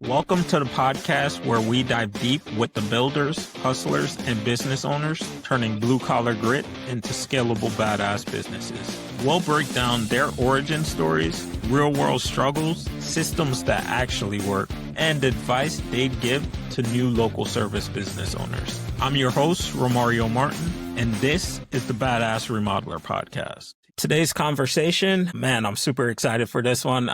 Welcome to the podcast where we dive deep with the builders, hustlers, and business owners, turning blue-collar grit into scalable badass businesses. We'll break down their origin stories, real-world struggles, systems that actually work, and advice they'd give to new local service business owners. I'm your host, Romario Martin, and this is the BADASS Remodeler Podcast. Today's conversation, man, I'm super excited for this one.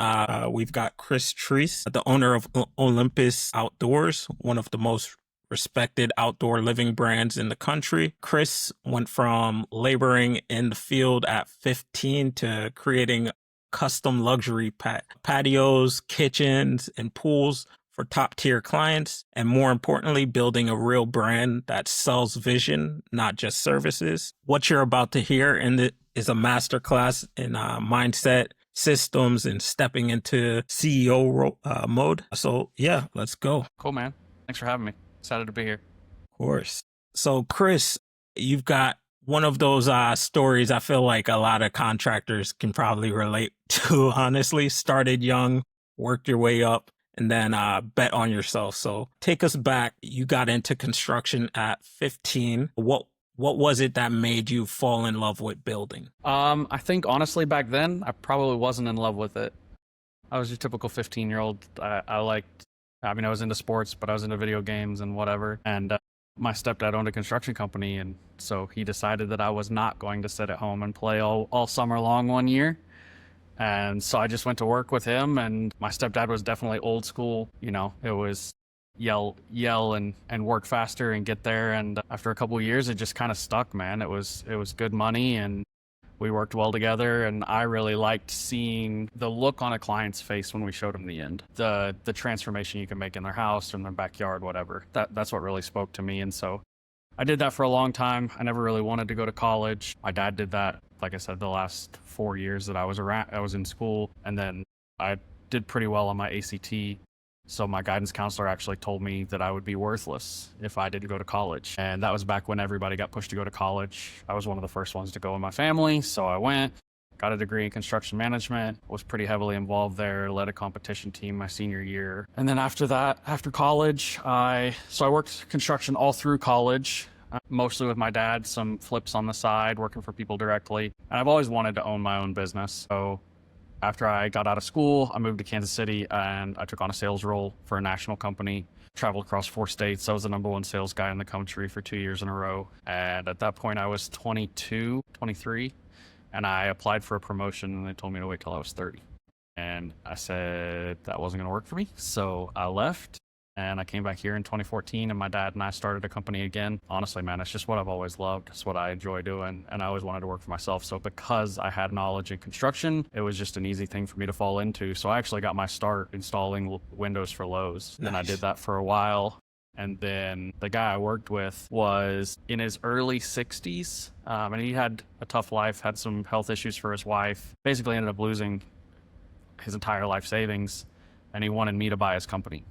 We've got Chris Treese, the owner of Olympus Outdoors, one of the most respected outdoor living brands in the country. Chris went from laboring in the field at 15 to creating custom luxury patios, kitchens, and pools for top-tier clients, and more importantly, building a real brand that sells vision, not just services. What you're about to hear is a masterclass in mindset, systems, and stepping into CEO mode. So yeah, let's go. Cool, man. Thanks for having me. Excited to be here. Of course. So Chris, you've got one of those stories I feel like a lot of contractors can probably relate to, honestly. Started young, worked your way up, and then bet on yourself. So take us back. You got into construction at 15. What was it that made you fall in love with building? I think honestly back then, I probably wasn't in love with it. I was your typical 15-year-old. I was into sports, but I was into video games and whatever. And my stepdad owned a construction company. And so he decided that I was not going to sit at home and play all summer long one year. And so I just went to work with him, and my stepdad was definitely old school. You know, it was yell and work faster and get there. And after a couple of years, it just kind of stuck, man. It was good money, and we worked well together. And I really liked seeing the look on a client's face when we showed them the end, the transformation you can make in their house or in their backyard, whatever. That's what really spoke to me. And so I did that for a long time. I never really wanted to go to college. My dad did that, like I said, the last 4 years that I was in school. And then I did pretty well on my ACT. So my guidance counselor actually told me that I would be worthless if I didn't go to college. And that was back when everybody got pushed to go to college. I was one of the first ones to go in my family. So I went, got a degree in construction management, was pretty heavily involved there, led a competition team my senior year. And then after college, I worked construction all through college, mostly with my dad, some flips on the side, working for people directly. And I've always wanted to own my own business. So after I got out of school, I moved to Kansas City and I took on a sales role for a national company, traveled across 4 states. I was the number one sales guy in the country for 2 years in a row. And at that point, I was 23. And I applied for a promotion, and they told me to wait till I was 30. And I said that wasn't going to work for me. So I left, and I came back here in 2014, and my dad and I started a company again. Honestly, man, it's just what I've always loved. It's what I enjoy doing, and I always wanted to work for myself. So because I had knowledge in construction, it was just an easy thing for me to fall into. So I actually got my start installing windows for Lowe's. Nice. And I did that for a while. And then the guy I worked with was in his early 60s, and he had a tough life, had some health issues for his wife, basically ended up losing his entire life savings, and he wanted me to buy his company.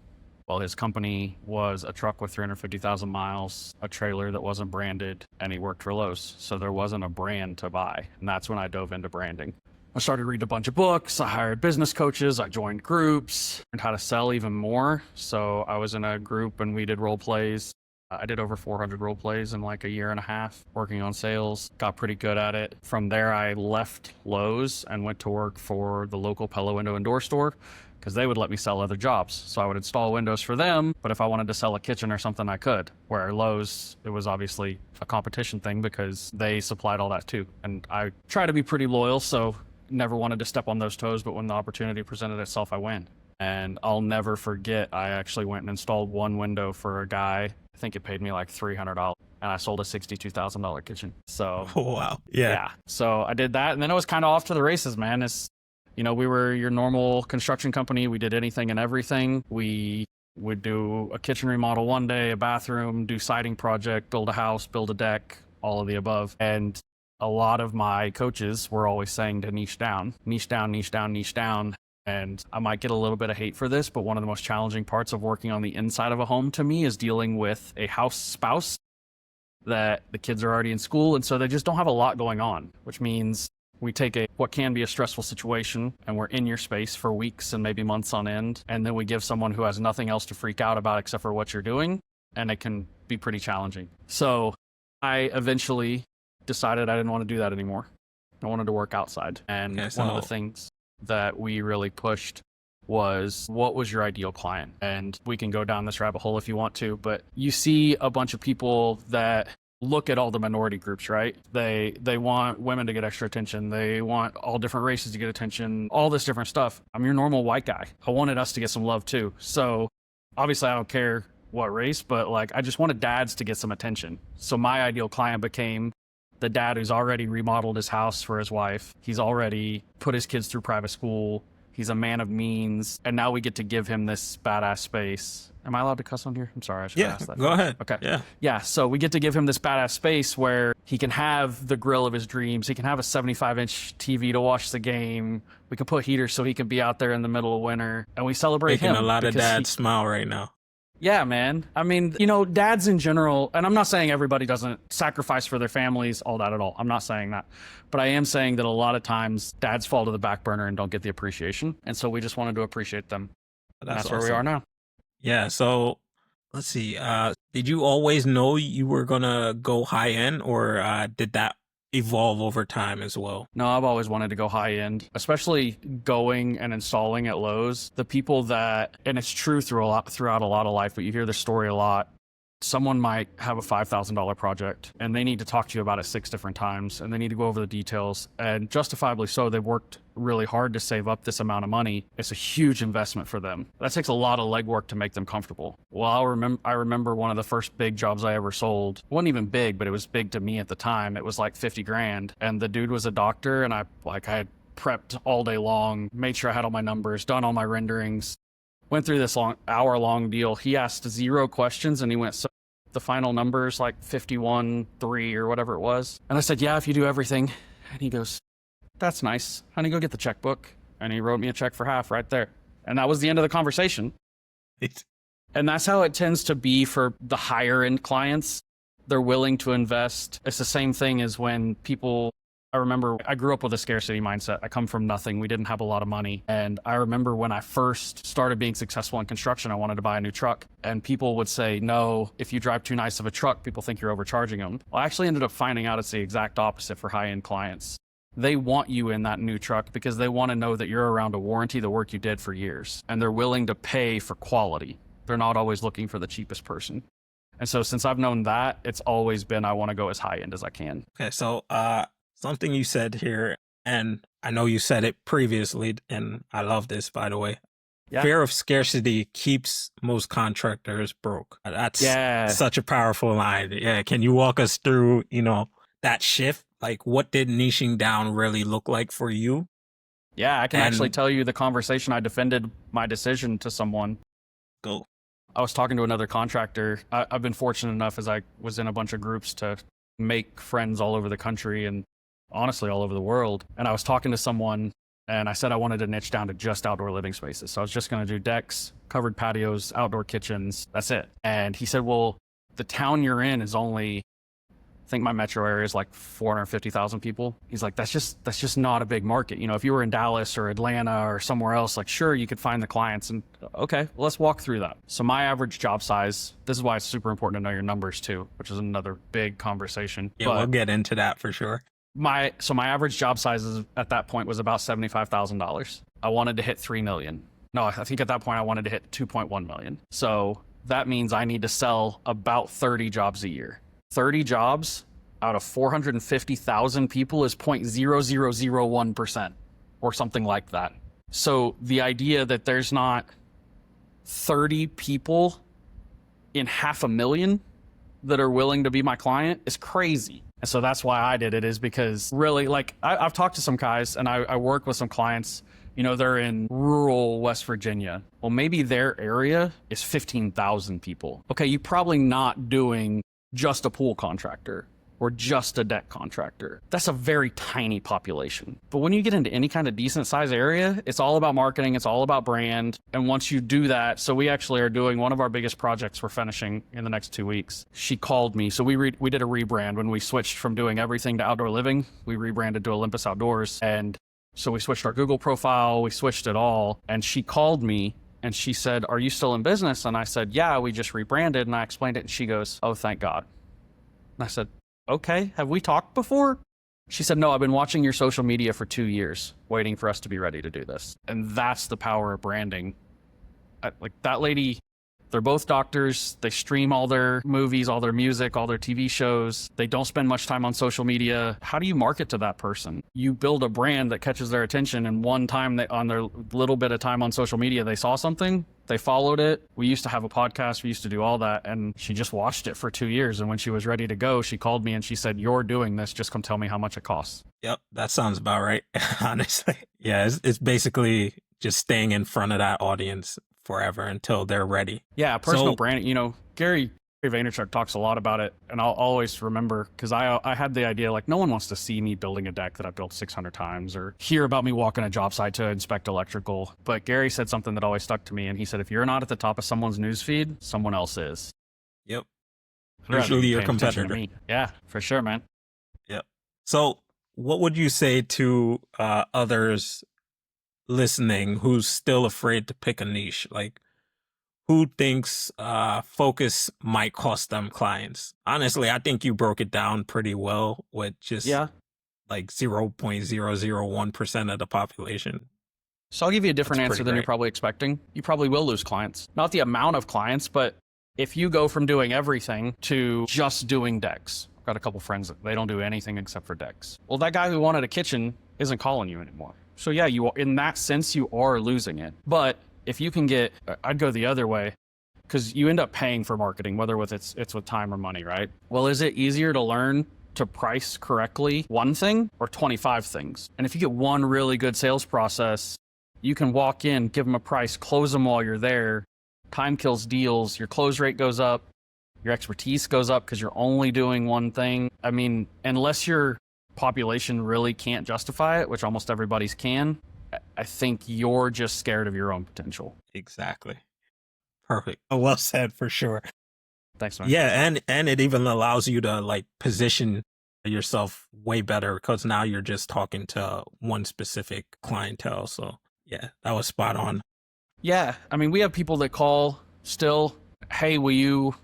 Well, his company was a truck with 350,000 miles, a trailer that wasn't branded, and he worked for Lowe's, so there wasn't a brand to buy, and that's when I dove into branding. I started reading a bunch of books, I hired business coaches, I joined groups, learned how to sell even more. So I was in a group and we did role plays. I did over 400 role plays in like a year and a half working on sales, got pretty good at it. From there, I left Lowe's and went to work for the local Pella window and door store because they would let me sell other jobs. So I would install windows for them, but if I wanted to sell a kitchen or something, I could. Where Lowe's, it was obviously a competition thing because they supplied all that too. And I try to be pretty loyal, so never wanted to step on those toes, but when the opportunity presented itself, I went. And I'll never forget, I actually went and installed one window for a guy. I think it paid me like $300, and I sold a $62,000 kitchen. So, oh, wow. Yeah. So I did that, and then it was kind of off to the races, man. We were your normal construction company. We did anything and everything. We would do a kitchen remodel one day, a bathroom, do siding project, build a house, build a deck, all of the above. And a lot of my coaches were always saying to niche down, niche down, niche down, niche down. And I might get a little bit of hate for this, but one of the most challenging parts of working on the inside of a home to me is dealing with a house spouse that the kids are already in school. And so they just don't have a lot going on, which means We take what can be a stressful situation and we're in your space for weeks and maybe months on end. And then we give someone who has nothing else to freak out about except for what you're doing. And it can be pretty challenging. So I eventually decided I didn't want to do that anymore. I wanted to work outside. And one of the things that we really pushed was, what was your ideal client? And we can go down this rabbit hole if you want to, but you see a bunch of people that look at all the minority groups, right? They want women to get extra attention. They want all different races to get attention, all this different stuff. I'm your normal white guy. I wanted us to get some love too. So obviously I don't care what race, but like, I just wanted dads to get some attention. So my ideal client became the dad who's already remodeled his house for his wife. He's already put his kids through private school. He's a man of means. And now we get to give him this badass space. Am I allowed to cuss on here? I'm sorry, I should ask that. Go ahead. Okay. Yeah. Yeah, so we get to give him this badass space where he can have the grill of his dreams. He can have a 75-inch TV to watch the game. We can put heaters so he can be out there in the middle of winter. And we celebrate him. Making a lot of dads smile right now. Yeah, man. I mean, dads in general, and I'm not saying everybody doesn't sacrifice for their families, all that at all. I'm not saying that. But I am saying that a lot of times dads fall to the back burner and don't get the appreciation. And so we just wanted to appreciate them. That's awesome. Where we are now. Yeah. So let's see. Did you always know you were going to go high end, or did that evolve over time as well? No, I've always wanted to go high end, especially going and installing at Lowe's. The people that, and it's true throughout a lot of life, but you hear this story a lot. Someone might have a $5,000 project and they need to talk to you about it 6 different times and they need to go over the details, and justifiably so. They've worked really hard to save up this amount of money. It's a huge investment for them. That takes a lot of legwork to make them comfortable. Well, I remember one of the first big jobs I ever sold. It wasn't even big, but it was big to me at the time. It was like 50 grand. And the dude was a doctor, and I had prepped all day long, made sure I had all my numbers, done all my renderings. Went through this hour-long deal. He asked 0 questions, and he went, so the final number's like 51.3 or whatever it was. And I said, yeah, if you do everything. And he goes, that's nice. Honey, go get the checkbook. And he wrote me a check for half right there. And that was the end of the conversation. And that's how it tends to be for the higher-end clients. They're willing to invest. It's the same thing as when people... I remember I grew up with a scarcity mindset. I come from nothing. We didn't have a lot of money. And I remember when I first started being successful in construction, I wanted to buy a new truck. And people would say, no, if you drive too nice of a truck, people think you're overcharging them. Well, I actually ended up finding out it's the exact opposite for high-end clients. They want you in that new truck because they want to know that you're around to warranty the work you did for years. And they're willing to pay for quality. They're not always looking for the cheapest person. And so since I've known that, it's always been, I want to go as high-end as I can. Okay, so something you said here, and I know you said it previously, and I love this, by the way. Yeah. Fear of scarcity keeps most contractors broke. That's such a powerful line. Yeah. Can you walk us through, that shift? Like, what did niching down really look like for you? Yeah, I can actually tell you the conversation I defended my decision to someone. Go. I was talking to another contractor. I've been fortunate enough, as I was in a bunch of groups, to make friends all over the country and honestly all over the world. And I was talking to someone and I said I wanted to niche down to just outdoor living spaces. So I was just going to do decks, covered patios, outdoor kitchens. That's it. And he said, well, the town you're in is only, I think my metro area is like 450,000 people. He's like, that's just not a big market. If you were in Dallas or Atlanta or somewhere else, like, sure, you could find the clients. And okay, well, let's walk through that. So my average job size, this is why it's super important to know your numbers too, which is another big conversation. Yeah, we'll get into that for sure. My average job size at that point was about $75,000. I wanted to hit 3 million. No, I think at that point I wanted to hit 2.1 million. So that means I need to sell about 30 jobs a year. 30 jobs out of 450,000 people is 0.0001% or something like that. So the idea that there's not 30 people in 500,000 that are willing to be my client is crazy. And so that's why I did it, is because really, like, I've talked to some guys and I work with some clients, they're in rural West Virginia. Well, maybe their area is 15,000 people. Okay, you're probably not doing just a pool contractor. or just a deck contractor. That's a very tiny population. But when you get into any kind of decent size area, it's all about marketing, it's all about brand. And once you do that, so we actually are doing one of our biggest projects we're finishing in the next 2 weeks. She called me. So we did a rebrand when we switched from doing everything to outdoor living. We rebranded to Olympus Outdoors. And so we switched our Google profile, we switched it all. And she called me and she said, "Are you still in business?" And I said, "Yeah, we just rebranded." And I explained it. And she goes, "Oh, thank God." And I said, "Okay, have we talked before?" She said, "No, I've been watching your social media for 2 years, waiting for us to be ready to do this." And that's the power of branding. Like that lady, they're both doctors. They stream all their movies, all their music, all their TV shows. They don't spend much time on social media. How do you market to that person? You build a brand that catches their attention, and one time on their little bit of time on social media, they saw something, they followed it. We used to have a podcast. We used to do all that. And she just watched it for 2 years. And when she was ready to go, she called me and she said, "You're doing this. Just come tell me how much it costs." Yep, that sounds about right, honestly. Yeah, it's basically just staying in front of that audience forever until they're ready. Yeah, personal branding. You know, Gary Vaynerchuk talks a lot about it, and I'll always remember, because I had the idea, like, no one wants to see me building a deck that I've built 600 times or hear about me walking a job site to inspect electrical. But Gary said something that always stuck to me, and he said, if you're not at the top of someone's newsfeed, someone else is. Yep. Usually your competitor. Yeah, for sure, man. Yep. So what would you say to others listening who's still afraid to pick a niche? Like, who thinks focus might cost them clients? Honestly, I think you broke it down pretty well with just like 0.001% of the population. So I'll give you a different answer than you're probably expecting. You probably will lose clients. Not the amount of clients, but if you go from doing everything to just doing decks. I've got a couple friends that they don't do anything except for decks. Well, that guy who wanted a kitchen isn't calling you anymore. So yeah, you are, in that sense, you are losing it. But if you can get, I'd go the other way, because you end up paying for marketing, whether it's with time or money, right? Well, is it easier to learn to price correctly one thing or 25 things? And if you get one really good sales process, you can walk in, give them a price, close them while you're there. Time kills deals. Your close rate goes up. Your expertise goes up because you're only doing one thing. I mean, unless your population really can't justify it, which almost everybody's can, I think you're just scared of your own potential. Exactly. Perfect. Well said, for sure. Thanks, man. Yeah, and it even allows you to like position yourself way better, because now you're just talking to one specific clientele. So yeah, that was spot on. Yeah, I mean, we have people that call still, "Hey, will you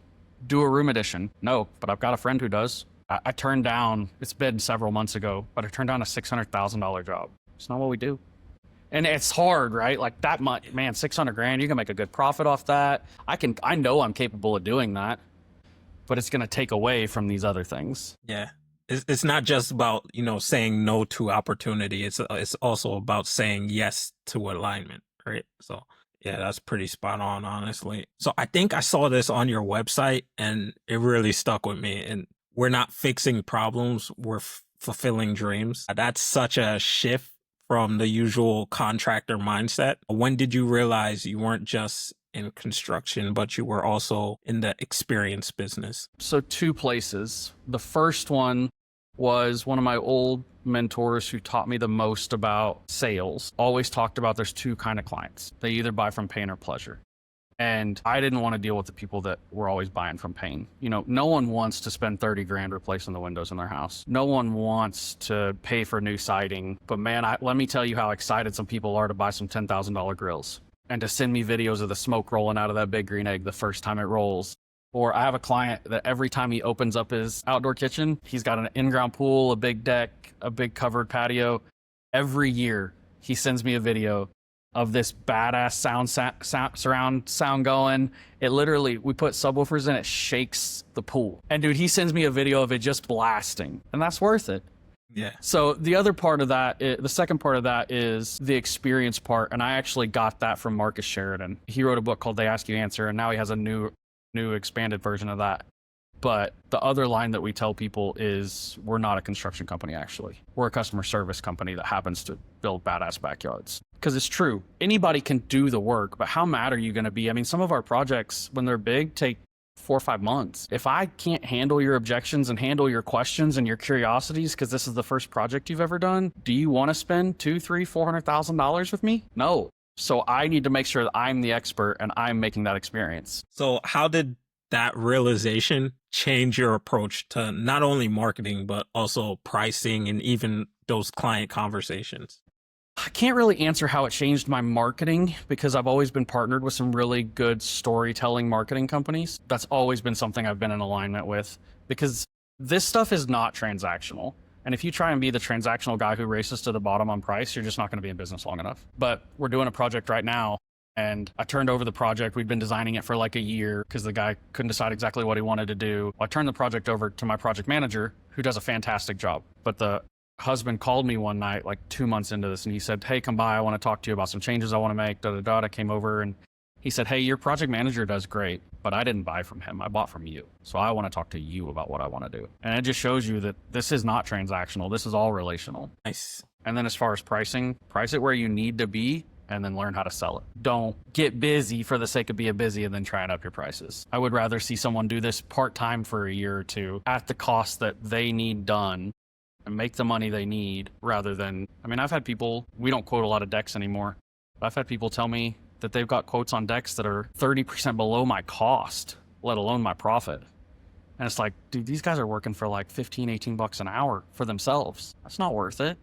do a room addition?" No, but I've got a friend who does. I turned down, it's been several months ago, but I turned down a $600,000 job. It's not what we do. And it's hard, right? Like that much, man, 600 grand, you can make a good profit off that. I know I'm capable of doing that, but it's going to take away from these other things. Yeah. It's not just about, saying no to opportunity. It's also about saying yes to alignment, right? So yeah, that's pretty spot on, honestly. So I think I saw this on your website and it really stuck with me. And we're not fixing problems, we're fulfilling dreams. That's such a shift from the usual contractor mindset. When did you realize you weren't just in construction, but you were also in the experience business? So 2 places. The first one was one of my old mentors who taught me the most about sales. Always talked about there's 2 kind of clients. They either buy from pain or pleasure. And I didn't want to deal with the people that were always buying from pain. No one wants to spend 30 grand replacing the windows in their house. No one wants to pay for new siding. But man, let me tell you how excited some people are to buy some $10,000 grills and to send me videos of the smoke rolling out of that big green egg the first time it rolls. Or I have a client that every time he opens up his outdoor kitchen, he's got an in-ground pool, a big deck, a big covered patio. Every year he sends me a video of this badass surround sound going. It literally, we put subwoofers in, it shakes the pool. And dude, he sends me a video of it just blasting, and that's worth it. Yeah. So the other part of that, the second part of that is the experience part. And I actually got that from Marcus Sheridan. He wrote a book called They Ask You Answer, and now he has a new expanded version of that. But the other line that we tell people is we're not a construction company, actually. We're a customer service company that happens to build badass backyards. Because it's true. Anybody can do the work, but how mad are you going to be? I mean, some of our projects, when they're big, take 4 or 5 months. If I can't handle your objections and handle your questions and your curiosities, because this is the first project you've ever done, do you want to spend $200,000, $300,000, $400,000 with me? No. So I need to make sure that I'm the expert and I'm making that experience. So how did that realization change your approach to not only marketing, but also pricing and even those client conversations? I can't really answer how it changed my marketing because I've always been partnered with some really good storytelling marketing companies. That's always been something I've been in alignment with because this stuff is not transactional. And if you try and be the transactional guy who races to the bottom on price, you're just not going to be in business long enough. But we're doing a project right now. And I turned over the project. We'd been designing it for like a year because the guy couldn't decide exactly what he wanted to do. I turned the project over to my project manager, who does a fantastic job. But the husband called me one night, like 2 months into this, and he said, hey, come by. I want to talk to you about some changes I want to make. I came over and he said, hey, your project manager does great, but I didn't buy from him. I bought from you. So I want to talk to you about what I want to do. And it just shows you that this is not transactional. This is all relational. Nice. And then as far as pricing, price it where you need to be and then learn how to sell it. Don't get busy for the sake of being busy and then trying up your prices. I would rather see someone do this part-time for a year or two at the cost that they need done and make the money they need rather than, I've had people, we don't quote a lot of decks anymore, but I've had people tell me that they've got quotes on decks that are 30% below my cost, let alone my profit. And it's like, dude, these guys are working for like 15, 18 bucks an hour for themselves. That's not worth it.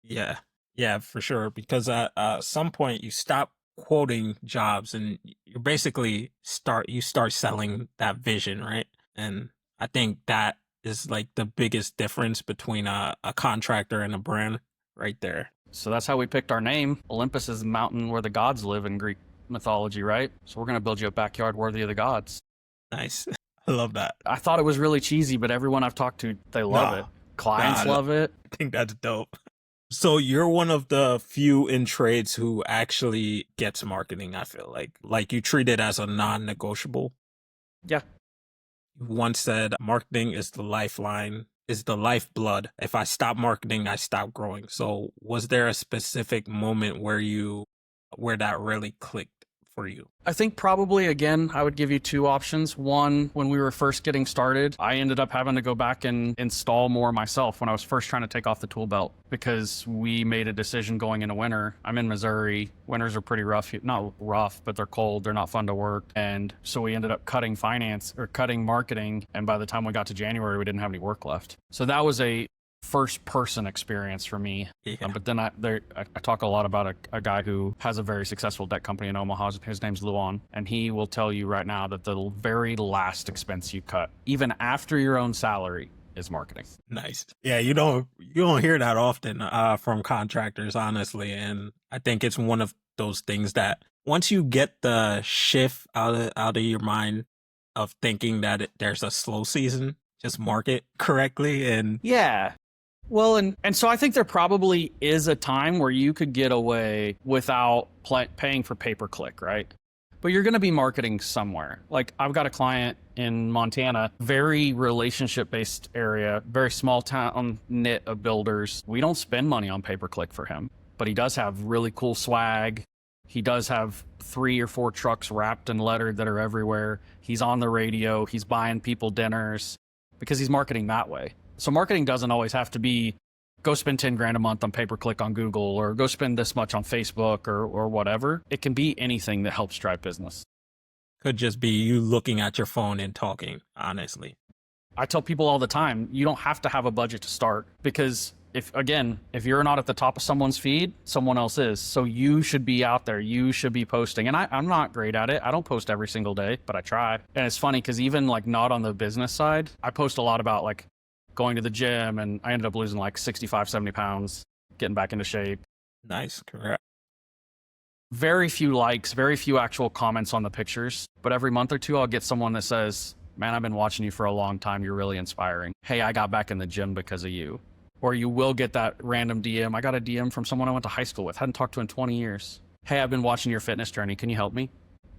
Yeah, for sure. Because at some point you stop quoting jobs and you basically start selling that vision, right? And I think that is like the biggest difference between a contractor and a brand right there. So that's how we picked our name. Olympus is the mountain where the gods live in Greek mythology, right? So we're going to build you a backyard worthy of the gods. Nice. I love that. I thought it was really cheesy, but everyone I've talked to, they love it. Clients love it. I think that's dope. So you're one of the few in trades who actually gets marketing, I feel like you treat it as a non-negotiable. Yeah. You once said marketing is the lifeline, is the lifeblood. If I stop marketing, I stop growing. So was there a specific moment where that really clicked for you? I think probably, again, I would give you two options. One, when we were first getting started, I ended up having to go back and install more myself when I was first trying to take off the tool belt because we made a decision going into winter. I'm in Missouri. Winters are pretty rough. Not rough, but they're cold. They're not fun to work. And so we ended up cutting marketing. And by the time we got to January, we didn't have any work left. So that was a first person experience for me. Yeah. But then I talk a lot about a guy who has a very successful deck company in Omaha. His name's Luan, and he will tell you right now that the very last expense you cut, even after your own salary, is marketing. Nice. Yeah, you don't hear that often from contractors, honestly, and I think it's one of those things that once you get the shift out of your mind of thinking that there's a slow season, just market correctly. And yeah. Well, and so I think there probably is a time where you could get away without paying for pay-per-click, right? But you're going to be marketing somewhere. Like I've got a client in Montana, very relationship-based area, very small town knit of builders. We don't spend money on pay-per-click for him, but he does have really cool swag. He does have 3 or 4 trucks wrapped and lettered that are everywhere. He's on the radio. He's buying people dinners because he's marketing that way. So marketing doesn't always have to be go spend 10 grand a month on pay-per-click on Google or go spend this much on Facebook or whatever. It can be anything that helps drive business. Could just be you looking at your phone and talking, honestly. I tell people all the time, you don't have to have a budget to start because if you're not at the top of someone's feed, someone else is. So you should be out there. You should be posting. And I'm not great at it. I don't post every single day, but I try. And it's funny because even like not on the business side, I post a lot about like going to the gym, and I ended up losing like 65, 70 pounds, getting back into shape. Nice, correct. Very few likes, very few actual comments on the pictures, but every month or two I'll get someone that says, man, I've been watching you for a long time. You're really inspiring. Hey, I got back in the gym because of you. Or you will get that random DM. I got a DM from someone I went to high school with, hadn't talked to in 20 years. Hey, I've been watching your fitness journey. Can you help me?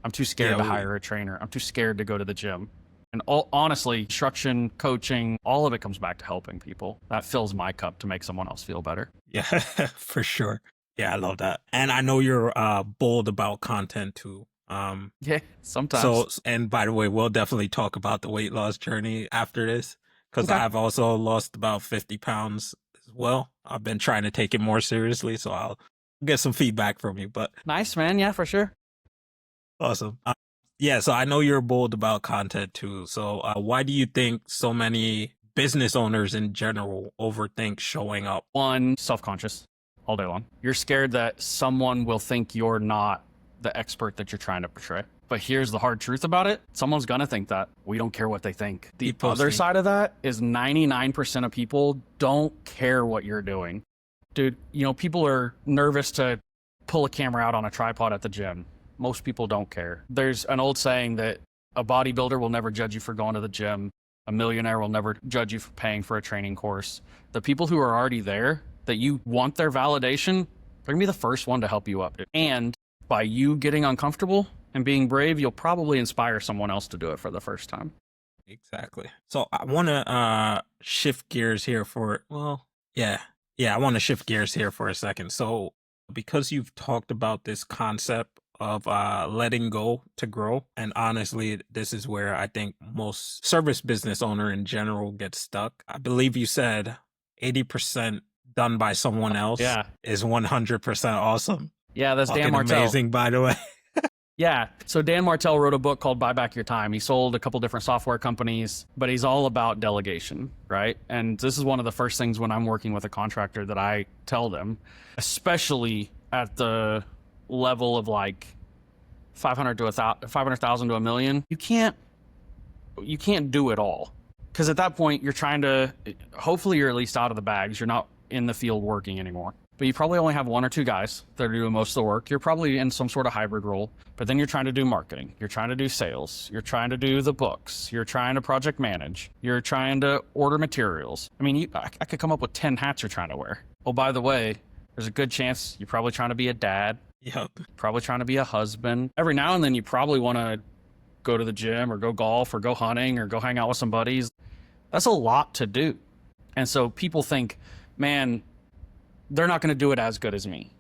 I'm too scared to hire a trainer. I'm too scared to go to the gym. And honestly, instruction, coaching, all of it comes back to helping people. That fills my cup to make someone else feel better. Yeah, for sure. Yeah, I love that. And I know you're bold about content too. Yeah, sometimes. So, and by the way, we'll definitely talk about the weight loss journey after this, because Okay. I've also lost about 50 pounds as well. I've been trying to take it more seriously, so I'll get some feedback from you. But Nice, man. Yeah, for sure. awesome. Yeah, so I know you're bold about content too. So why do you think so many business owners in general overthink showing up? One, self-conscious all day long. You're scared that someone will think you're not the expert that you're trying to portray. But here's the hard truth about it. Someone's going to think that. We don't care what they think. The other side of that is 99% of people don't care what you're doing. Dude, you know, people are nervous to pull a camera out on a tripod at the gym. Most people don't care. There's an old saying that a bodybuilder will never judge you for going to the gym. A millionaire will never judge you for paying for a training course. The people who are already there, that you want their validation, they're gonna be the first one to help you up. And by you getting uncomfortable and being brave, you'll probably inspire someone else to do it for the first time. Exactly. So I want to shift gears here I want to shift gears here for a second. So because you've talked about this concept of letting go to grow, and honestly, this is where I think most service business owner in general gets stuck. I believe you said 80% done by someone else is 100% awesome. Yeah, that's Fucking Dan Martell. amazing, by the way. Yeah. So Dan Martell wrote a book called Buy Back Your Time. He sold a couple different software companies, but he's all about delegation, right? And this is one of the first things when I'm working with a contractor that I tell them, especially at the level of like 500,000 to $1 million. You can't do it all. Because at that point, you're trying to, hopefully you're at least out of the bags. You're not in the field working anymore. But you probably only have one or two guys that are doing most of the work. You're probably in some sort of hybrid role, but then you're trying to do marketing. You're trying to do sales. You're trying to do the books. You're trying to project manage. You're trying to order materials. I mean, I could come up with 10 hats you're trying to wear. Oh, by the way, there's a good chance you're probably trying to be a dad. Yep. Probably trying to be a husband. Every now and then you probably want to go to the gym or go golf or go hunting or go hang out with some buddies. That's a lot to do. And so people think, man, they're not going to do it as good as me.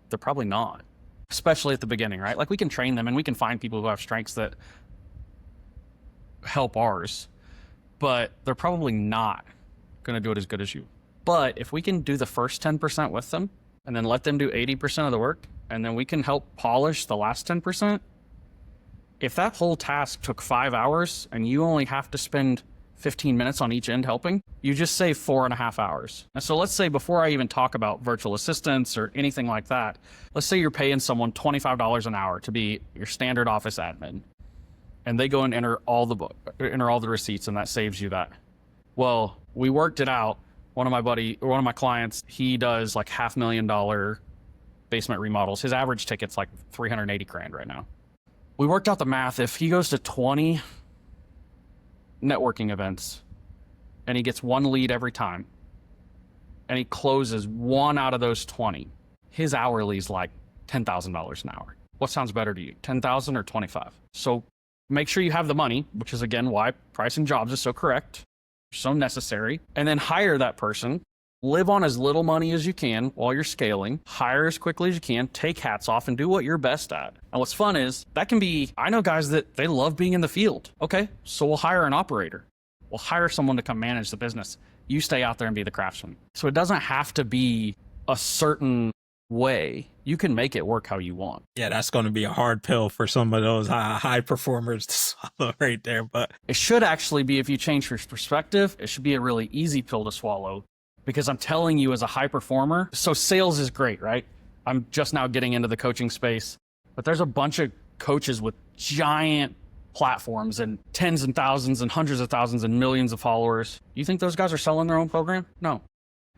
They're probably not, especially at the beginning, right? Like we can train them and we can find people who have strengths that help ours, but they're probably not going to do it as good as you. But if we can do the first 10% with them and then let them do 80% of the work, and then we can help polish the last 10%, if that whole task took 5 hours and you only have to spend 15 minutes on each end helping, you just save 4.5 hours. And so let's say before I even talk about virtual assistants or anything like that, let's say you're paying someone $25 an hour to be your standard office admin, and they go and enter all the receipts, and that saves you that. Well, we worked it out. One of my clients, he does like $500,000 basement remodels. His average ticket's like $380,000 right now. We worked out the math. If he goes to 20 networking events and he gets one lead every time and he closes one out of those 20, his hourly is like $10,000 an hour. What sounds better to you, 10,000 or 25? So make sure you have the money, which is again why pricing jobs is so correct, so necessary, and then hire that person. Live on as little money as you can while you're scaling, hire as quickly as you can, take hats off and do what you're best at. And what's fun is that can be, I know guys that they love being in the field. Okay, so we'll hire an operator. We'll hire someone to come manage the business. You stay out there and be the craftsman. So it doesn't have to be a certain way. You can make it work how you want. Yeah, that's going to be a hard pill for some of those high performers to swallow right there. But it should actually be, if you change your perspective, it should be a really easy pill to swallow. Because I'm telling you as a high performer, so sales is great, right? I'm just now getting into the coaching space, but there's a bunch of coaches with giant platforms and tens and thousands and hundreds of thousands and millions of followers. Do you think those guys are selling their own program? No.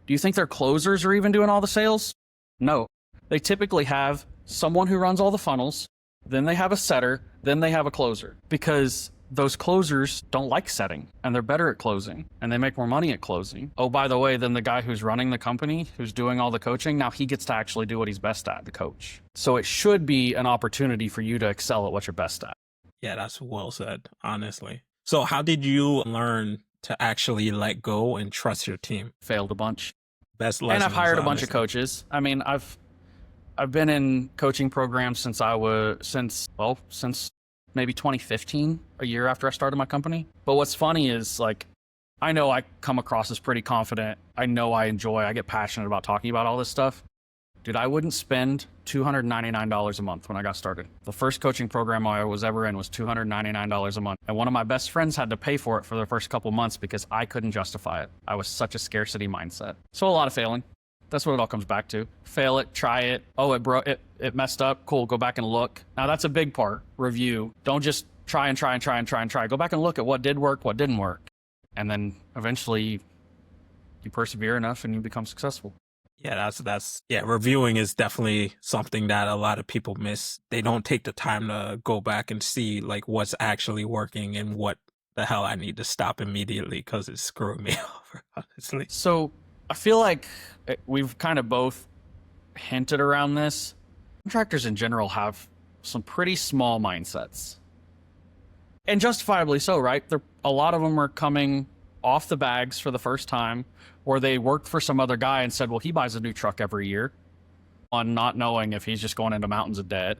Do you think their closers are even doing all the sales? No. They typically have someone who runs all the funnels, then they have a setter, then they have a closer, because those closers don't like setting and they're better at closing and they make more money at closing. Oh, by the way, then the guy who's running the company, who's doing all the coaching, now he gets to actually do what he's best at, the coach. So it should be an opportunity for you to excel at what you're best at. Yeah, that's well said, honestly. So how did you learn to actually let go and trust your team? Failed a bunch. Best lessons, And I've hired a bunch honestly. of coaches. I mean, I've been in coaching programs since maybe 2015, a year after I started my company. But what's funny is like, I know I come across as pretty confident. I know I get passionate about talking about all this stuff. Dude, I wouldn't spend $299 a month when I got started. The first coaching program I was ever in was $299 a month. And one of my best friends had to pay for it for the first couple months because I couldn't justify it. I was such a scarcity mindset. So a lot of failing. That's what it all comes back to. Fail it, try it. Oh, it messed up. Cool, go back and look. Now that's a big part. Review. Don't just try and try. Go back and look at what did work, what didn't work. And then eventually you persevere enough and you become successful. Yeah, reviewing is definitely something that a lot of people miss. They don't take the time to go back and see like what's actually working and what the hell I need to stop immediately because it's screwing me over, honestly. So I feel like we've kind of both hinted around this. Contractors in general have some pretty small mindsets. And justifiably so, right? A lot of them are coming off the bags for the first time, or they worked for some other guy and said, well, he buys a new truck every year, on not knowing if he's just going into mountains of debt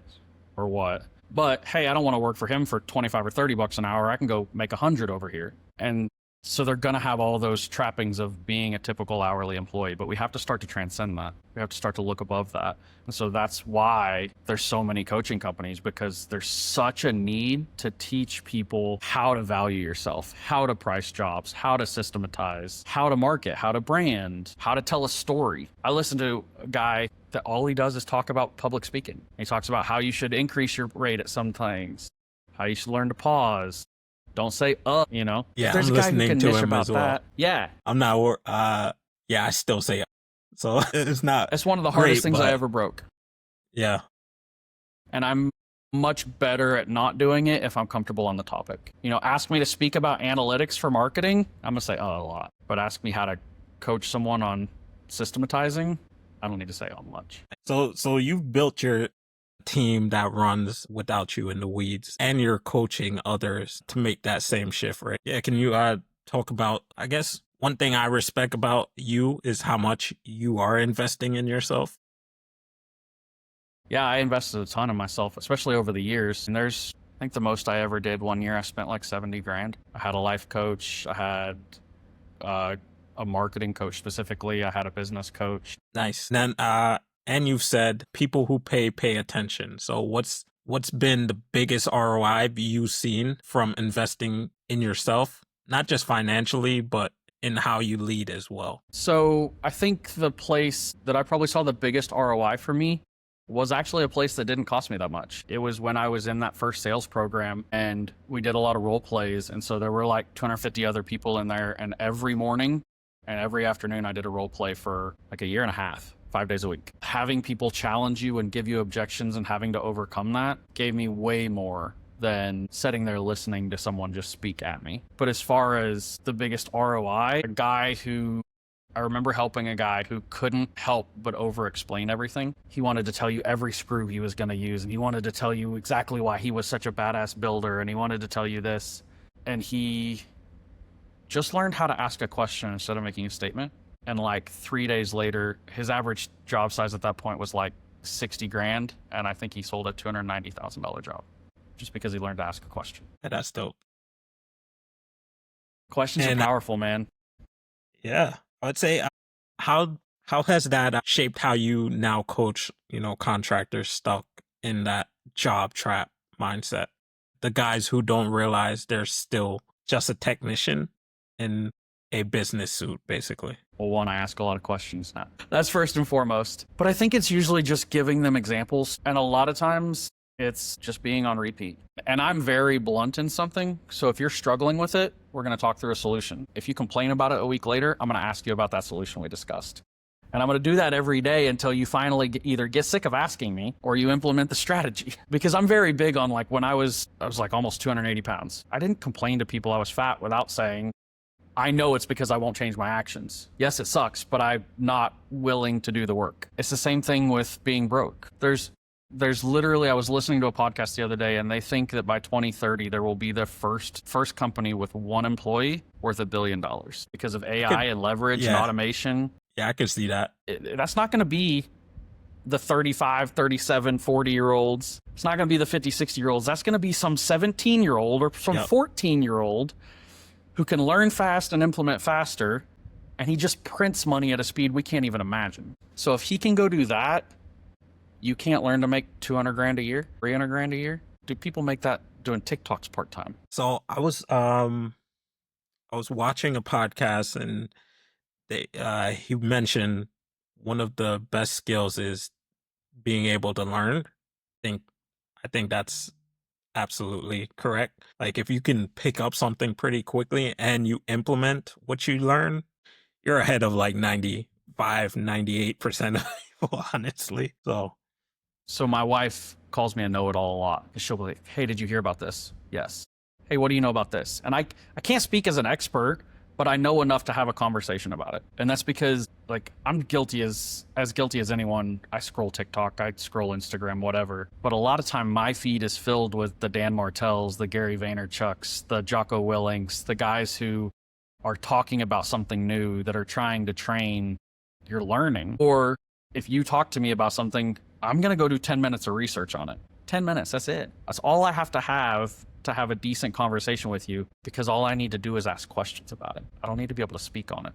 or what. But hey, I don't want to work for him for 25 or 30 bucks an hour. I can go make 100 over here. And so they're going to have all those trappings of being a typical hourly employee, but we have to start to transcend that. We have to start to look above that. And so that's why there's so many coaching companies, because there's such a need to teach people how to value yourself, how to price jobs, how to systematize, how to market, how to brand, how to tell a story. I listen to a guy that all he does is talk about public speaking. He talks about how you should increase your rate at some things, how you should learn to pause. Don't say, you know. Yeah, there's I'm a guy who listening can to niche him about as well. that. Yeah. I'm not, I still say, so it's not. It's one of the hardest things but I ever broke. Yeah. And I'm much better at not doing it if I'm comfortable on the topic. You know, ask me to speak about analytics for marketing, I'm going to say, a lot. But ask me how to coach someone on systematizing, I don't need to say much. So you've built your team that runs without you in the weeds, and you're coaching others to make that same shift, right? Yeah, can you talk about, I guess one thing I respect about you is how much you are investing in yourself. Yeah, I invested a ton in myself, especially over the years. And I think the most I ever did one year, I spent like 70 grand. I had a life coach. I had a marketing coach specifically. I had a business coach. Nice. Then, and you've said people who pay attention. So what's been the biggest ROI you've seen from investing in yourself, not just financially, but in how you lead as well? So I think the place that I probably saw the biggest ROI for me was actually a place that didn't cost me that much. It was when I was in that first sales program and we did a lot of role plays. And so there were like 250 other people in there. And every morning and every afternoon, I did a role play for like a year and a half, 5 days a week. Having people challenge you and give you objections and having to overcome that gave me way more than sitting there listening to someone just speak at me. But as far as the biggest ROI, I remember helping a guy who couldn't help but over-explain everything. He wanted to tell you every screw he was going to use, and he wanted to tell you exactly why he was such a badass builder, and he wanted to tell you this. And he just learned how to ask a question instead of making a statement. And like 3 days later, his average job size at that point was like 60 grand, and I think he sold a $290,000 job just because he learned to ask a question. Yeah, that's dope. Questions are powerful, man. Yeah. I would say, how has that shaped how you now coach, contractors stuck in that job trap mindset? The guys who don't realize they're still just a technician in a business suit, basically. Well, one, I ask a lot of questions now. That's first and foremost. But I think it's usually just giving them examples. And a lot of times it's just being on repeat. And I'm very blunt in something. So if you're struggling with it, we're going to talk through a solution. If you complain about it a week later, I'm going to ask you about that solution we discussed. And I'm going to do that every day until you finally either get sick of asking me or you implement the strategy. Because I'm very big on like when I was like almost 280 pounds. I didn't complain to people I was fat without saying, I know it's because I won't change my actions. Yes, it sucks, but I'm not willing to do the work. It's the same thing with being broke. There's literally, I was listening to a podcast the other day and they think that by 2030, there will be the first company with one employee worth $1 billion because of AI and leverage and automation. Yeah, I can see that. That's not going to be the 35, 37, 40-year-olds. It's not going to be the 50, 60-year-olds. That's going to be some 17-year-old or some 14-year-old who can learn fast and implement faster, and he just prints money at a speed we can't even imagine. So if he can go do that, you can't learn to make 200 grand a year, 300 grand a year. Do people make that doing TikToks part-time? So I was watching a podcast, and he mentioned one of the best skills is being able to learn. I think that's absolutely correct. Like, if you can pick up something pretty quickly and you implement what you learn, you're ahead of like 95, 98% of people, honestly. So my wife calls me a know-it-all a lot. She'll be like, hey, did you hear about this? Yes. Hey, what do you know about this? And I can't speak as an expert, but I know enough to have a conversation about it. And that's because, like, I'm guilty as guilty as anyone. I scroll TikTok, I scroll Instagram, whatever. But a lot of time my feed is filled with the Dan Martells, the Gary Vaynerchuks, the Jocko Willinks, the guys who are talking about something new, that are trying to train your learning. Or if you talk to me about something, I'm going to go do 10 minutes of research on it. 10 minutes, that's it. That's all I have to have a decent conversation with you, because all I need to do is ask questions about it. I don't need to be able to speak on it.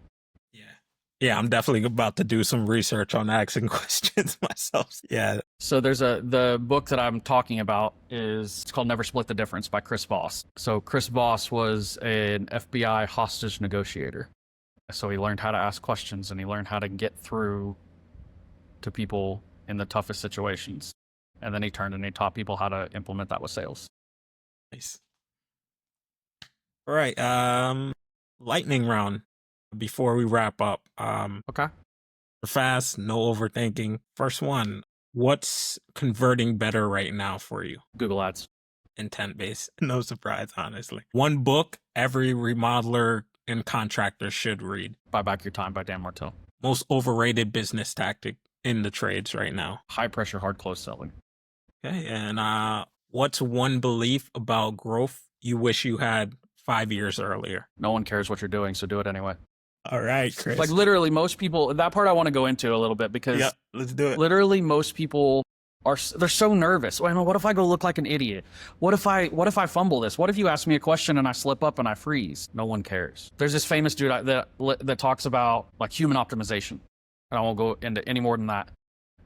Yeah, I'm definitely about to do some research on asking questions myself. Yeah. So the book that I'm talking about it's called Never Split the Difference by Chris Voss. So Chris Voss was an FBI hostage negotiator. So he learned how to ask questions, and he learned how to get through to people in the toughest situations. And then he turned and he taught people how to implement that with sales. Nice. All right. Lightning round before we wrap up. Okay. Fast, no overthinking. First one. What's converting better right now for you? Google Ads. Intent based. No surprise, honestly. One book every remodeler and contractor should read. Buy Back Your Time by Dan Martell. Most overrated business tactic in the trades right now. High pressure, hard close selling. Okay. And what's one belief about growth you wish you had 5 years earlier? No one cares what you're doing, so do it anyway. All right, Chris. Like, literally, most people, that part I want to go into a little bit, because let's do it. Literally, most people they're so nervous. Well, what if I go look like an idiot? What if I fumble this? What if you ask me a question and I slip up and I freeze? No one cares. There's this famous dude that talks about, like, human optimization. And I won't go into any more than that.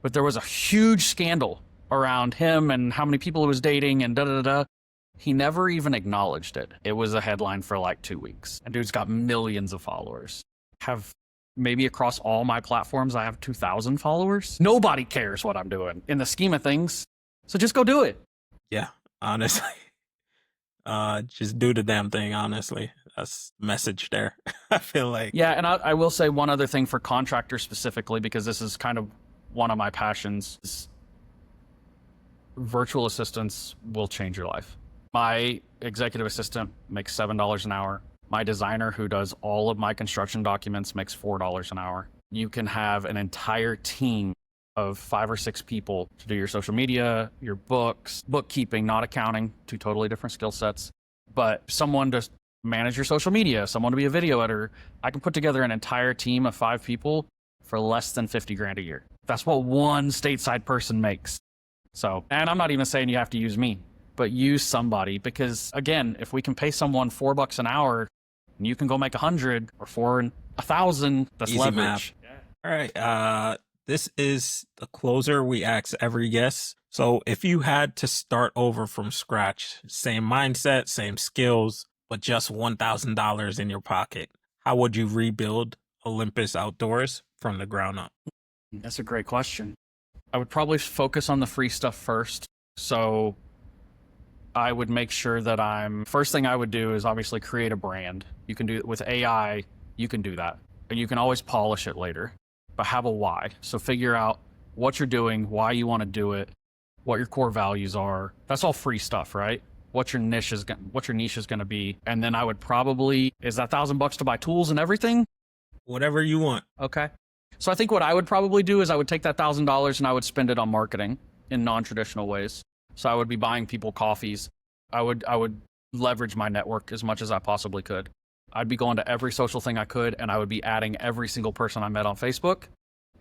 But there was a huge scandal around him and how many people he was dating and da-da-da-da. He never even acknowledged it. It was a headline for like 2 weeks. And dude's got millions of followers. Maybe across all my platforms, I have 2,000 followers. Nobody cares what I'm doing in the scheme of things. So just go do it. Yeah, honestly. Just do the damn thing, honestly. That's the message there. I feel like. Yeah, and I will say one other thing for contractors specifically, because this is kind of one of my passions. Virtual assistants will change your life. My executive assistant makes $7 an hour. My designer, who does all of my construction documents, makes $4 an hour. You can have an entire team of 5 or 6 people to do your social media, your books, bookkeeping, not accounting, 2 totally different skill sets. But someone to manage your social media, someone to be a video editor. I can put together an entire team of 5 people for less than 50 grand a year. That's what one stateside person makes. So, and I'm not even saying you have to use me, but use somebody, because again, if we can pay someone $4 an hour and you can go make 100 or 1,000, that's easy leverage. All right. This is the closer we ask every guest. So if you had to start over from scratch, same mindset, same skills, but just $1,000 in your pocket, how would you rebuild Olympus Outdoors from the ground up? That's a great question. I would probably focus on the free stuff first. So I would make sure that first thing I would do is obviously create a brand. You can do it with AI. You can do that. And you can always polish it later, but have a why. So figure out what you're doing, why you want to do it, what your core values are. That's all free stuff, right? What your niche is going to be. And then I would probably, is that $1,000 to buy tools and everything? Whatever you want. Okay. So I think what I would probably do is I would take that $1,000 and I would spend it on marketing in non-traditional ways. So I would be buying people coffees. I would leverage my network as much as I possibly could. I'd be going to every social thing I could, and I would be adding every single person I met on Facebook.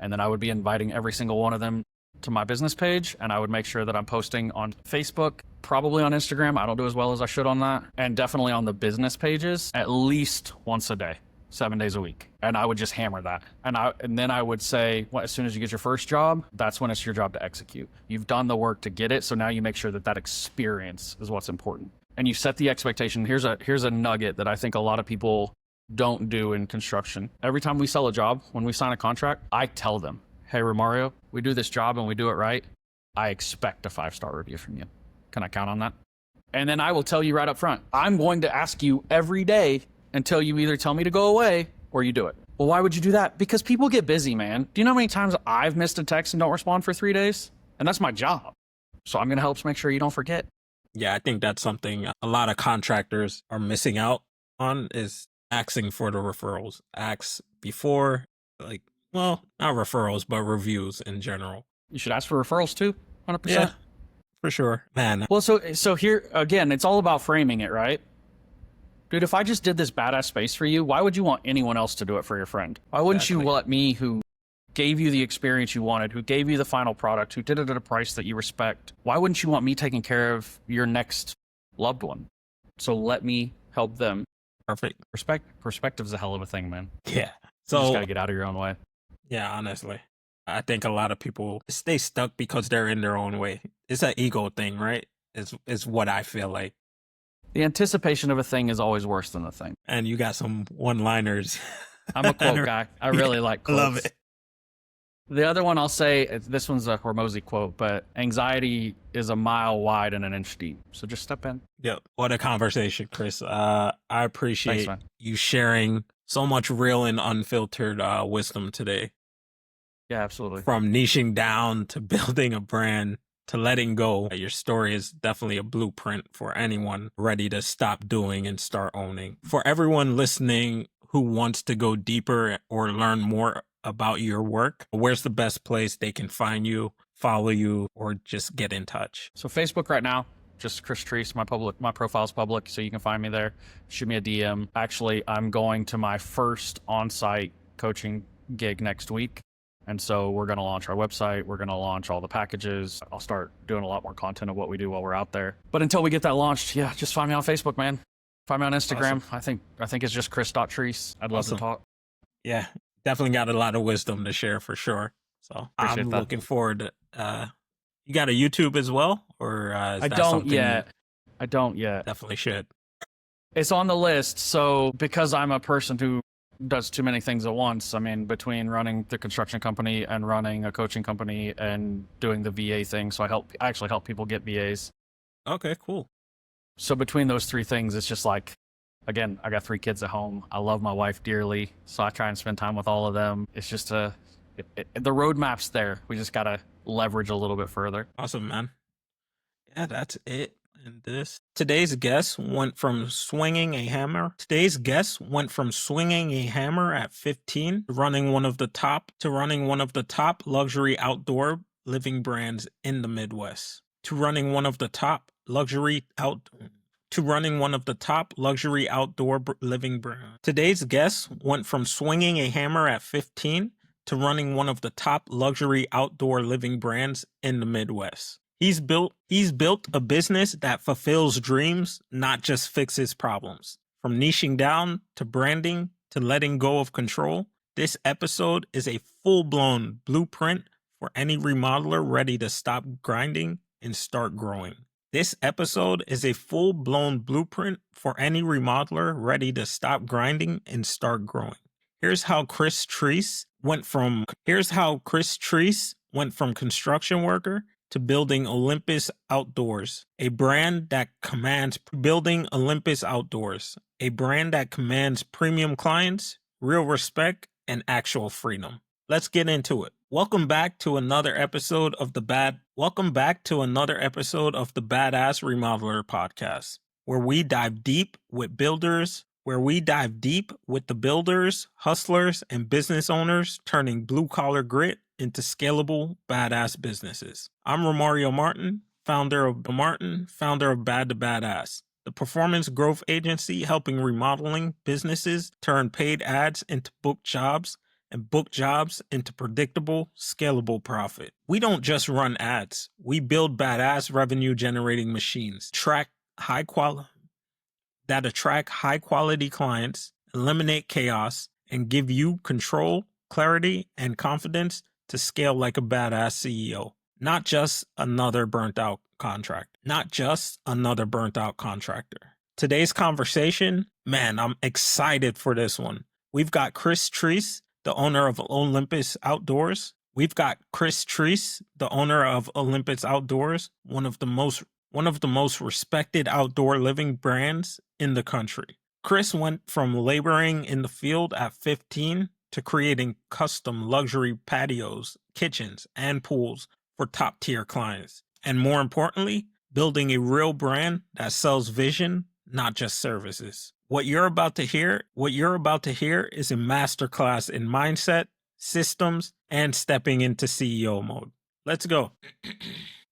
And then I would be inviting every single one of them to my business page, and I would make sure that I'm posting on Facebook, probably on Instagram. I don't do as well as I should on that. And definitely on the business pages at least once a day, 7 days a week. And I would just hammer that. And then I would say, well, as soon as you get your first job, that's when it's your job to execute. You've done the work to get it. So now you make sure that that experience is what's important. And you set the expectation. Here's a nugget that I think a lot of people don't do in construction. Every time we sell a job, when we sign a contract, I tell them, hey, Romario, we do this job and we do it right. I expect a 5-star review from you. Can I count on that? And then I will tell you right up front, I'm going to ask you every day until you either tell me to go away or you do it. Well, why would you do that? Because people get busy, man. Do you know how many times I've missed a text and don't respond for 3 days? And that's my job. So I'm going to help make sure you don't forget. Yeah, I think that's something a lot of contractors are missing out on, is asking for the referrals. Ask before, like, well, not referrals, but reviews in general. You should ask for referrals too, 100%. Yeah, for sure, man. Well, so here, again, it's all about framing it, right? Dude, if I just did this badass space for you, why would you want anyone else to do it for your friend? Why wouldn't you let me, who gave you the experience you wanted, who gave you the final product, who did it at a price that you respect, why wouldn't you want me taking care of your next loved one? So let me help them. Perfect. Perspective's a hell of a thing, man. Yeah. So you just got to get out of your own way. Yeah, honestly. I think a lot of people stay stuck because they're in their own way. It's an ego thing, right? Is what I feel like. The anticipation of a thing is always worse than the thing. And you got some one-liners. I'm a quote guy. I really like quotes. Love it. The other one I'll say, this one's a Hormozy quote, but anxiety is a mile wide and an inch deep. So just step in. Yep. What a conversation, Chris. I appreciate Thanks, you sharing so much real and unfiltered wisdom today. Yeah, absolutely. From niching down to building a brand to letting go. Your story is definitely a blueprint for anyone ready to stop doing and start owning. For everyone listening who wants to go deeper or learn more about your work, where's the best place they can find you, follow you, or just get in touch? So Facebook right now, just Chris Treese. My profile's public, so you can find me there. Shoot me a DM. Actually, I'm going to my first on-site coaching gig next week. And so we're going to launch our website. We're going to launch all the packages. I'll start doing a lot more content of what we do while we're out there. But until we get that launched, yeah, just find me on Facebook, man. Find me on Instagram. Awesome. I think it's just Chris.Treese. I'd love to talk. Yeah, definitely got a lot of wisdom to share for sure. So Appreciate I'm that. looking forward to, you got a YouTube as well? Or I don't yet. Definitely should. It's on the list. So because I'm a person who does too many things at once, I mean, between running the construction company and running a coaching company and doing the VA thing. So I actually help people get VAs. Okay, cool. So between those three things, it's just like, again, I got 3 kids at home. I love my wife dearly, so I try and spend time with all of them. It's just the roadmap's there. We just got to leverage a little bit further. Awesome, man. Yeah, that's it. And today's guest went from swinging a hammer. Today's guest went from swinging a hammer at 15 to running one of the top luxury outdoor living brands in the Midwest. To running one of the top luxury outdoor living brands. Today's guest went from swinging a hammer at 15 to running one of the top luxury outdoor living brands in the Midwest. He's built a business that fulfills dreams, not just fixes problems. From niching down to branding to letting go of control, this episode is a full-blown blueprint for any remodeler ready to stop grinding and start growing. This episode is a full-blown blueprint for any remodeler ready to stop grinding and start growing. Here's how Chris Treese went from construction worker to building Olympus Outdoors, a brand that commands premium clients, real respect, and actual freedom. Let's get into it. Welcome back to another episode of the BADASS Remodeler Podcast, where we dive deep with the builders, hustlers, and business owners turning blue-collar grit into scalable, badass businesses. I'm Romario Martin, founder of BADASS, the performance growth agency helping remodeling businesses turn paid ads into booked jobs and book jobs into predictable, scalable profit. We don't just run ads. We build badass revenue generating machines, that attract high quality clients, eliminate chaos, and give you control, clarity, and confidence to scale like a badass CEO. Not just another burnt out contractor. Today's conversation, man, I'm excited for this one. We've got Chris Treese, the owner of Olympus Outdoors. One of the most respected outdoor living brands in the country. Chris went from laboring in the field at 15 to creating custom luxury patios, kitchens, and pools for top-tier clients. And more importantly, building a real brand that sells vision, not just services. What you're about to hear is a masterclass in mindset, systems, and stepping into CEO mode. Let's go.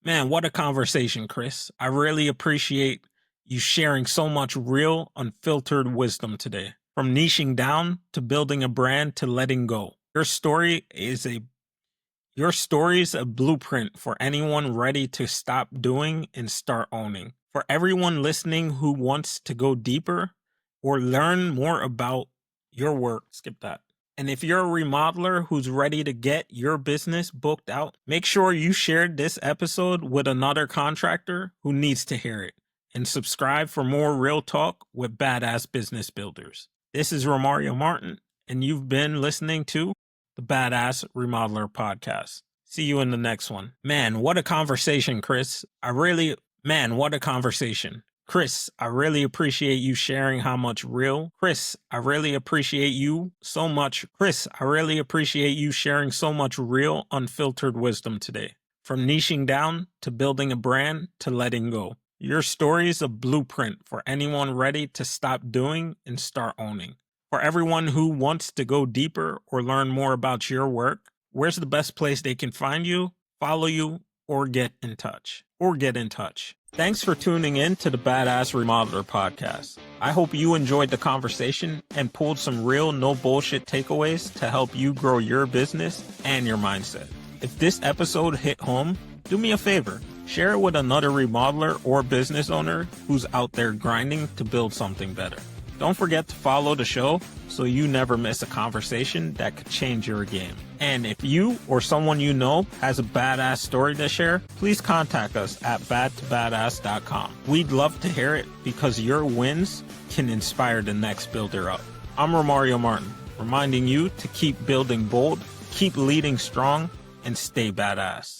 Man, what a conversation, Chris. I really appreciate you sharing so much real, unfiltered wisdom today. From niching down to building a brand to letting go. Your story is a blueprint for anyone ready to stop doing and start owning. For everyone listening who wants to go deeper or learn more about your work, skip that. And if you're a remodeler who's ready to get your business booked out, make sure you shared this episode with another contractor who needs to hear it. And subscribe for more real talk with badass business builders. This is Romario Martin, and you've been listening to the BADASS Remodeler Podcast. See you in the next one. Man, what a conversation, Chris. Chris, I really appreciate you sharing so much real, unfiltered wisdom today. From niching down to building a brand to letting go. Your story is a blueprint for anyone ready to stop doing and start owning. For everyone who wants to go deeper or learn more about your work, where's the best place they can find you, follow you, or get in touch? Thanks for tuning in to the BADASS Remodeler Podcast. I hope you enjoyed the conversation and pulled some real no bullshit takeaways to help you grow your business and your mindset. If this episode hit home, do me a favor. Share it with another remodeler or business owner who's out there grinding to build something better. Don't forget to follow the show so you never miss a conversation that could change your game. And if you or someone you know has a badass story to share, please contact us at badtobadass.com. We'd love to hear it because your wins can inspire the next builder up. I'm Romario Martin, reminding you to keep building bold, keep leading strong, and stay badass.